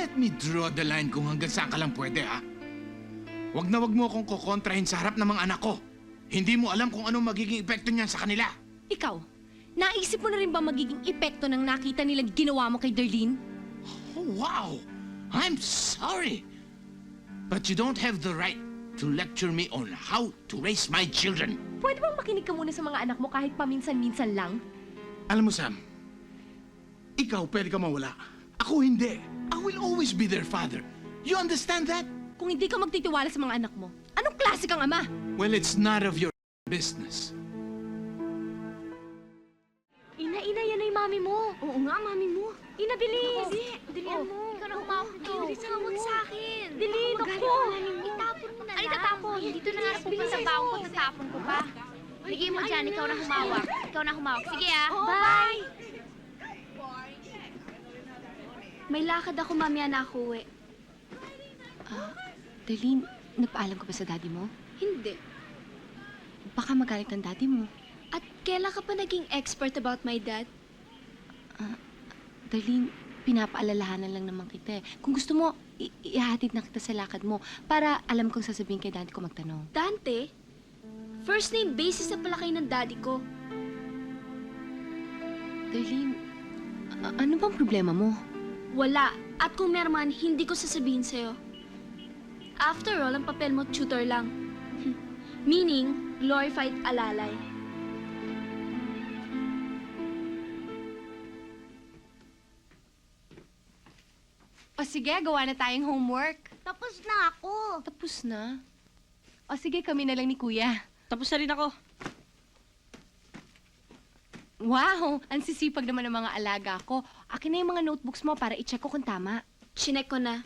Let me draw the line kung hanggang saan ka lang pwede, ha? Wag na wag mo akong kukontrahin sa harap ng mga anak ko. Hindi mo alam kung anong magiging epekto niyan sa kanila. Ikaw, naisip mo na rin ba magiging epekto ng nakita nilang ginawa mo kay Darlene? Oh, wow! I'm sorry. But you don't have the right to lecture me on how to raise my children. Pwede bang makinig ka muna sa mga anak mo kahit paminsan-minsan lang? Alam mo, Sam, ikaw pwede ka mawala. Ako hindi. I will always be their father. You understand that? Kung hindi ka magtitiwala sa mga anak mo, anong klase kang ama? Well, it's none of your business. Ina, yan ay mami mo. Oo nga, mami mo. Ina, bilis. Dilian mo. Ikaw na humawak nito. Bilis na huwag sa akin. Dili, naku. Itapon mo na lang. Ay, tatapon. Dito na nga napupunta sa baong ko, tatapon ko pa. Bigay mo dyan, ikaw na humawak. Ikaw na humawak. Sige bye. May lakad ako mamaya na ako eh. Darlene, napaalam ko ba sa daddy mo? Hindi. Baka magalit ang daddy mo. At kailan ka pa naging expert about my dad? Darlene, pinapaalalahanan lang naman kita eh. Kung gusto mo, ihahatid na kita sa lakad mo para alam kong sasabihin kay daddy ko magtanong. Dante? First name basis na pala kayo ng daddy ko. Darlene, ano bang problema mo? Wala. At kung meron man, hindi ko sasabihin sa'yo. After all, ang papel mo, tutor lang. Meaning, glorified alalay. O sige, gawa na tayong homework. Tapos na ako. Tapos na? O sige, kami na lang ni Kuya. Tapos na rin ako. Wow, ang sisipag naman ng mga alaga ko. Akin na yung mga notebooks mo para i-check ko kung tama. Chinek ko na.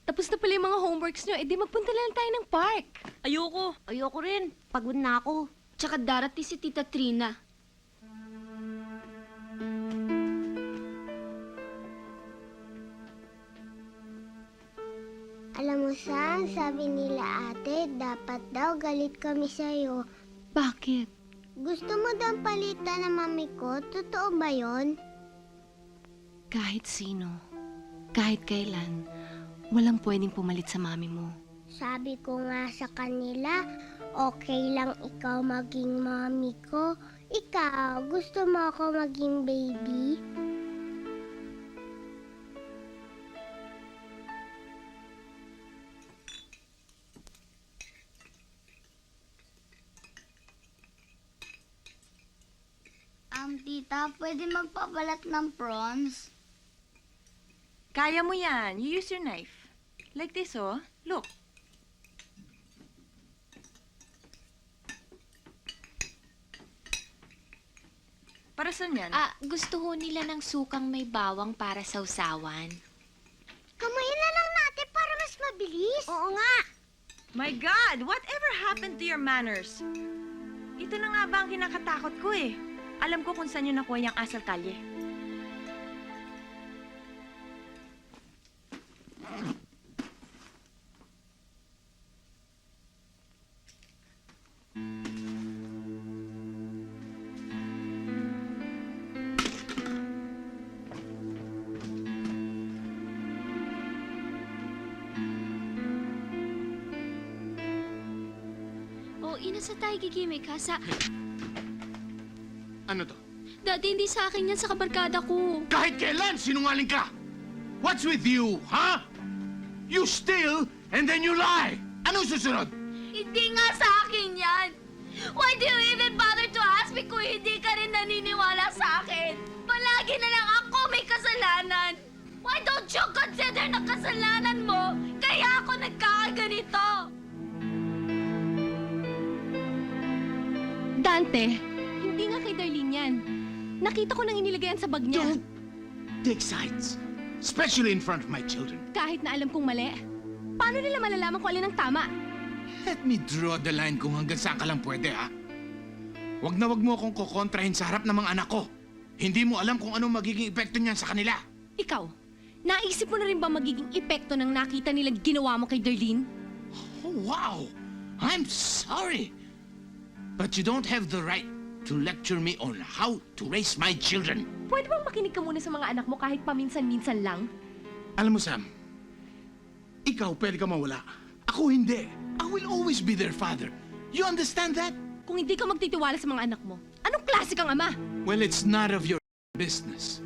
Tapos na pala yung mga homeworks nyo. Eh di magpunta lang tayo ng park. Ayoko. Ayoko rin. Pagod na ako. Tsaka darating si Tita Trina. Alam mo, Sam, sabi nila ate, dapat daw galit kami sa'yo. Bakit? Gusto mo daw palitan ng mami ko? Totoo ba yon? Kahit sino, kahit kailan, walang pwedeng pumalit sa mami mo. Sabi ko nga sa kanila, okay lang ikaw maging mami ko. Ikaw, gusto mo ako maging baby? Tita, pwede magpabalat ng prawns? Kaya mo yan. You use your knife. Like this, oh. Look. Para saan yan? Gusto ho nila ng sukang may bawang para sausawan. Kamayin na lang natin para mas mabilis. Oo nga. My God! Whatever happened to your manners? Ito na nga ba ang kinakatakot ko eh. Alam ko kung saan yun nakuha yung asal kalye. Ina, sa tayo gigimik ha? Ano to? Daddy, hindi sa akin yan, sa kabarkada ko. Kahit kailan, sinungaling ka! What's with you, huh? You steal and then you lie! Anong susunod? Hindi nga sa akin yan! Why do you even bother to ask me kung hindi ka rin naniniwala sa akin? Palagi na lang ako may kasalanan! Why don't you consider na kasalanan mo? Kaya ako nagkakaganito! Dante, hindi nga kay Darlene yan. Nakita ko nang inilagay yan sa bag niya. Don't take sides. Especially in front of my children. Kahit na alam kong mali. Paano nila malalaman kung alin ang tama? Let me draw the line kung hanggang saan ka lang pwede, ha? Wag na wag mo akong kukontrahin sa harap ng mga anak ko. Hindi mo alam kung anong magiging epekto niyan sa kanila. Ikaw, naisip mo na rin ba magiging epekto ng nakita nilang ginawa mo kay Darlene? Oh, wow! I'm sorry. But you don't have the right to lecture me on how to raise my children. Pwede bang makinig ka muna sa mga anak mo kahit paminsan-minsan lang? Alam mo, Sam, ikaw pwede ka mawala. Ako hindi. I will always be their father. You understand that? Kung hindi ka magtitiwala sa mga anak mo, anong klase kang ama? Well, it's none of your business.